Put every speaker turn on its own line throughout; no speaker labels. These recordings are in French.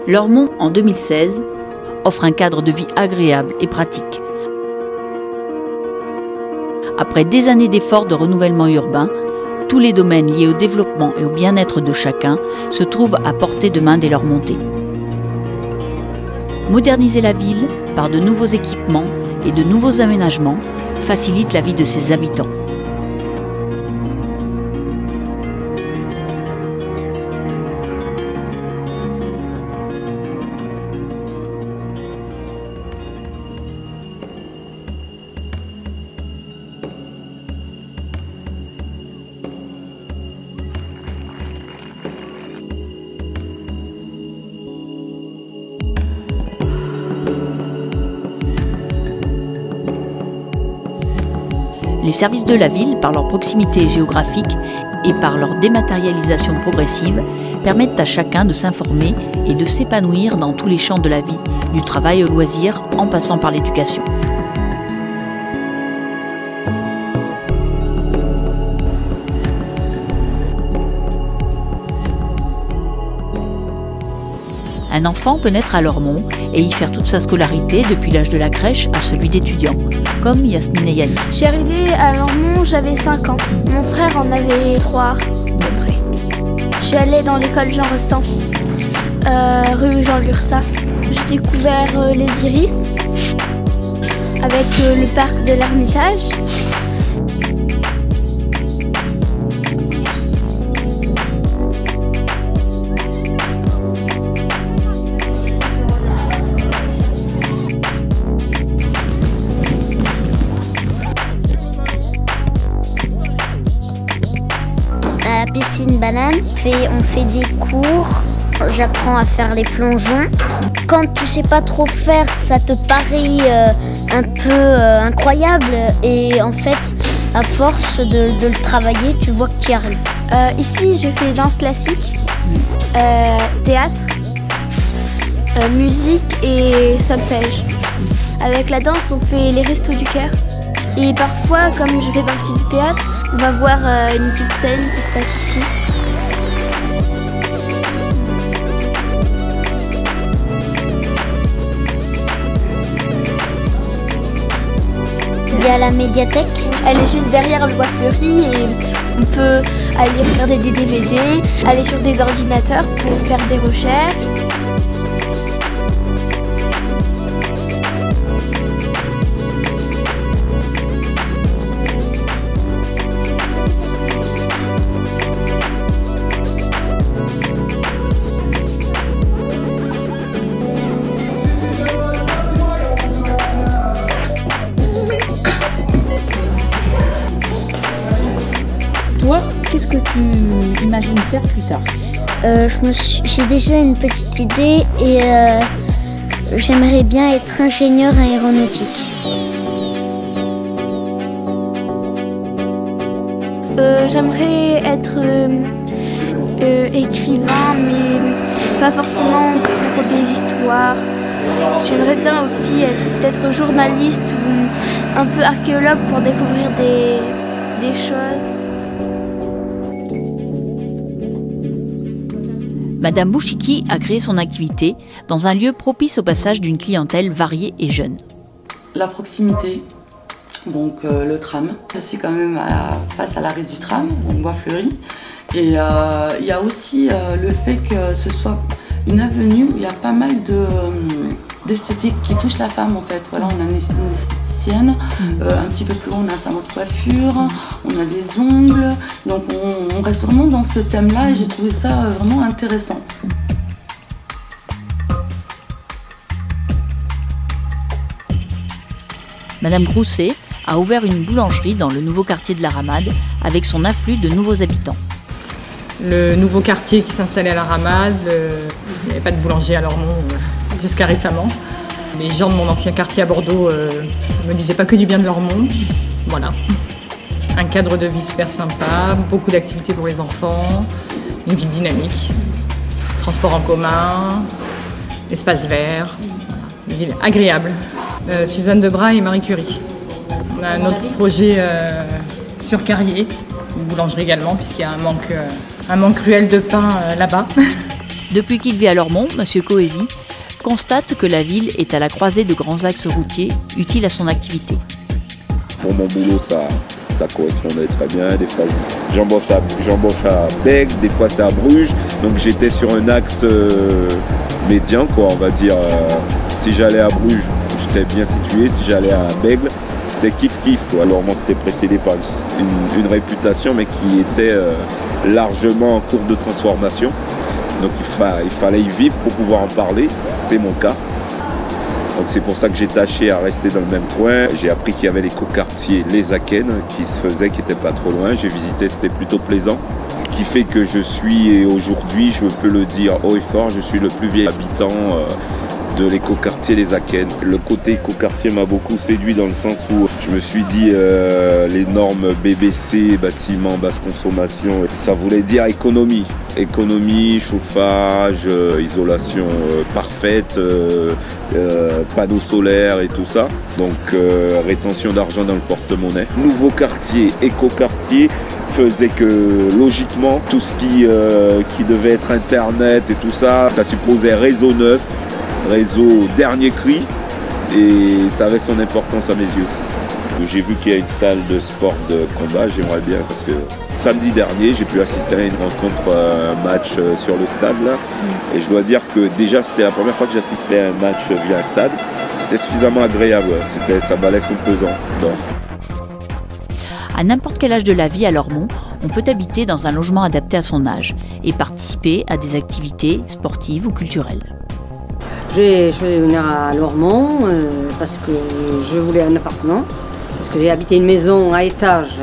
Lormont, en 2016, offre un cadre de vie agréable et pratique. Après des années d'efforts de renouvellement urbain, tous les domaines liés au développement et au bien-être de chacun se trouvent à portée de main des Lormontais. Moderniser la ville par de nouveaux équipements et de nouveaux aménagements facilite la vie de ses habitants. Les services de la ville, par leur proximité géographique et par leur dématérialisation progressive, permettent à chacun de s'informer et de s'épanouir dans tous les champs de la vie, du travail au loisir, en passant par l'éducation. Un enfant peut naître à Lormont et y faire toute sa scolarité depuis l'âge de la crèche à celui d'étudiant, comme Yasmine et Yanis.
Je suis arrivée à Lormont, j'avais 5 ans. Mon frère en avait 3 à peu près. Je suis allée dans l'école Jean Rostand, rue Jean Lursa. J'ai découvert les iris avec le parc de l'Ermitage.
À la piscine banane, on fait des cours, j'apprends à faire les plongeons. Quand tu sais pas trop faire, ça te paraît un peu incroyable et en fait, à force de le travailler, tu vois que tu y arrives.
Ici, je fais danse classique, théâtre, musique et solfège. Avec la danse, on fait les restos du cœur. Et parfois, comme je fais partie du théâtre, on va voir une petite scène qui se passe ici.
Il y a la médiathèque.
Elle est juste derrière le bois fleuri et on peut aller regarder des DVD, aller sur des ordinateurs pour faire des recherches.
Toi, qu'est-ce que tu imagines faire plus tard?
J'ai déjà une petite idée et j'aimerais bien être ingénieur aéronautique.
J'aimerais être écrivain, mais pas forcément pour des histoires. J'aimerais bien aussi être peut-être journaliste ou un peu archéologue pour découvrir des choses.
Madame Bouchiki a créé son activité dans un lieu propice au passage d'une clientèle variée et jeune.
La proximité, donc le tram. Je suis quand même face à l'arrêt du tram, donc bois fleuri. Et il y a aussi le fait que ce soit une avenue où il y a pas mal d'esthétique qui touche la femme en fait. Voilà, on a une esthéticienne, un petit peu plus haut on a un salon de coiffure, on a des ongles, donc on reste vraiment dans ce thème-là et j'ai trouvé ça vraiment intéressant.
Madame Grousset a ouvert une boulangerie dans le nouveau quartier de la Ramade avec son afflux de nouveaux habitants.
Le nouveau quartier qui s'installait à la Ramade, il n'y avait pas de boulanger à Lormont jusqu'à récemment. Les gens de mon ancien quartier à Bordeaux ne me disaient pas que du bien de Lormont. Voilà. Un cadre de vie super sympa, beaucoup d'activités pour les enfants, une ville dynamique, transport en commun, espace vert, une ville agréable. Suzanne Debras et Marie Curie. On a un autre projet sur Carrier, une boulangerie également, puisqu'il y a un manque cruel de pain là-bas.
Depuis qu'il vit à Lormont, M. Coésy constate que la ville est à la croisée de grands axes routiers utiles à son activité.
Pour mon boulot, ça correspondait très bien. Des fois, j'embauche à Bègles, des fois c'est à Bruges. Donc j'étais sur un axe médian, quoi, on va dire. Si j'allais à Bruges, j'étais bien situé. Si j'allais à Bègles, c'était kiff-kiff, quoi. Lormont, c'était précédé par une réputation, mais qui était largement en cours de transformation. Donc il fallait y vivre pour pouvoir en parler. C'est mon cas. Donc c'est pour ça que j'ai tâché à rester dans le même coin. J'ai appris qu'il y avait l'écoquartier Les Akènes qui se faisait, qui n'était pas trop loin. J'ai visité, c'était plutôt plaisant. Ce qui fait que je suis aujourd'hui, je peux le dire haut et fort, je suis le plus vieil habitant de l'écoquartier Les Akènes. Le côté écoquartier m'a beaucoup séduit dans le sens où je me suis dit les normes BBC, bâtiments basse consommation, ça voulait dire économie. Économie, chauffage, isolation parfaite, panneaux solaires et tout ça. Donc rétention d'argent dans le porte-monnaie. Nouveau quartier, écoquartier, faisait que logiquement tout ce qui devait être internet et tout ça, ça supposait réseau neuf, réseau dernier cri, et ça avait son importance à mes yeux. J'ai vu qu'il y a une salle de sport de combat, j'aimerais bien, parce que samedi dernier j'ai pu assister à une rencontre, un match sur le stade là, et je dois dire que déjà c'était la première fois que j'assistais à un match via un stade. C'était suffisamment agréable, ça valait son pesant d'or.
À n'importe quel âge de la vie à Lormont, on peut habiter dans un logement adapté à son âge et participer à des activités sportives ou culturelles.
J'ai choisi de venir à Lormont parce que je voulais un appartement, parce que j'ai habité une maison à étage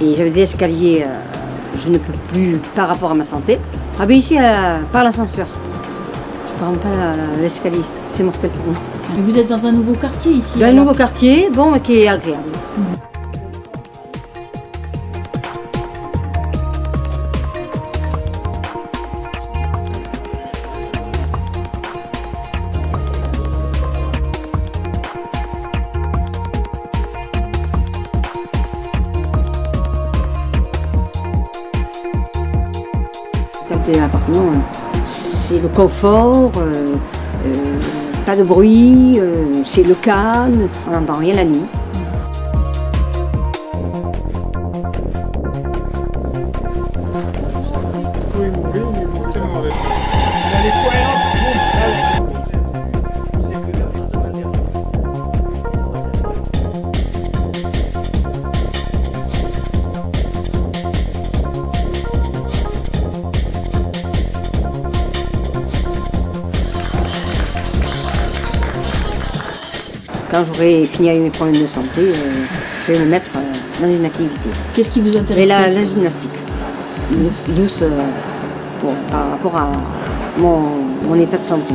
et j'avais des escaliers, je ne peux plus par rapport à ma santé. Ah ben ici, par l'ascenseur, je ne prends pas l'escalier, c'est mortel pour moi.
Vous êtes dans un nouveau quartier ici?
Dans un nouveau quartier, bon, qui est agréable. Quand tu es à l'appartement, c'est le confort, pas de bruit, c'est le calme, on n'entend rien la nuit. Quand j'aurai fini avec mes problèmes de santé, je vais me mettre dans une activité.
Qu'est-ce qui vous intéresse?
La gymnastique, douce par rapport à mon état de santé.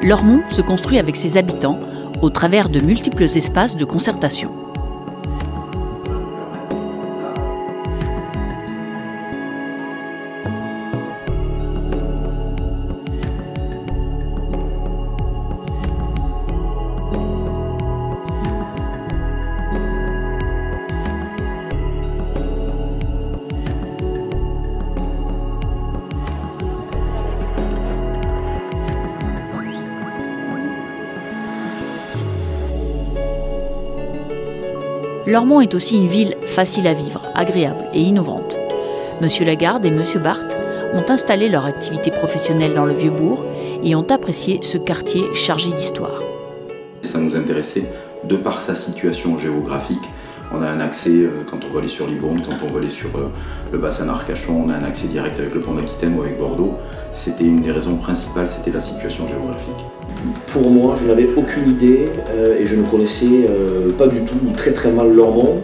Lormont se construit avec ses habitants au travers de multiples espaces de concertation. Lormont est aussi une ville facile à vivre, agréable et innovante. Monsieur Lagarde et Monsieur Barthes ont installé leur activité professionnelle dans le Vieux-Bourg et ont apprécié ce quartier chargé d'histoire.
Ça nous intéressait de par sa situation géographique. On a un accès, quand on veut aller sur Libourne, quand on veut aller sur le bassin d'Arcachon, on a un accès direct avec le pont d'Aquitaine ou avec Bordeaux. C'était une des raisons principales, c'était la situation géographique.
Pour moi, je n'avais aucune idée et je ne connaissais pas du tout, très très mal Lormont.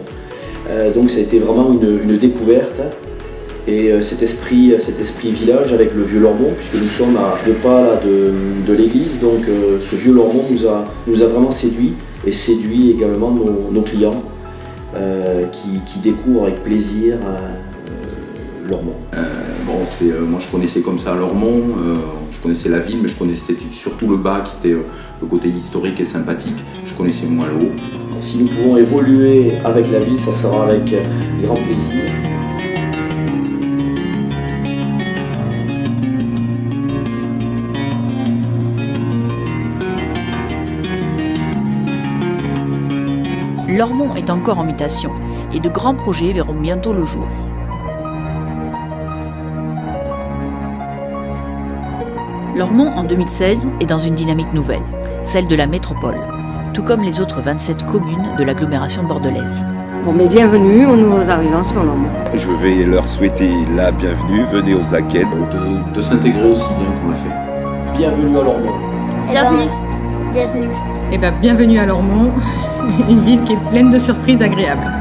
Donc ça a été vraiment une découverte. Et cet esprit village avec le vieux Lormont, puisque nous sommes à 2 pas là, de l'église, donc ce vieux Lormont nous a vraiment séduit et séduit également nos clients qui découvrent avec plaisir Lormont.
Moi je connaissais comme ça Lormont, je connaissais la ville, mais je connaissais surtout le bas qui était le côté historique et sympathique. Je connaissais moins le haut.
Si nous pouvons évoluer avec la ville, ça sera avec grand plaisir.
Lormont est encore en mutation et de grands projets verront bientôt le jour. Lormont, en 2016, est dans une dynamique nouvelle, celle de la métropole, tout comme les autres 27 communes de l'agglomération bordelaise.
Bon, mais bienvenue aux nouveaux arrivants sur Lormont.
Je vais leur souhaiter la bienvenue, venez aux Aken.
De s'intégrer aussi bien qu'on l'a fait.
Bienvenue à Lormont.
Bienvenue.
Bienvenue.
Eh bien, bienvenue à Lormont, une ville qui est pleine de surprises agréables.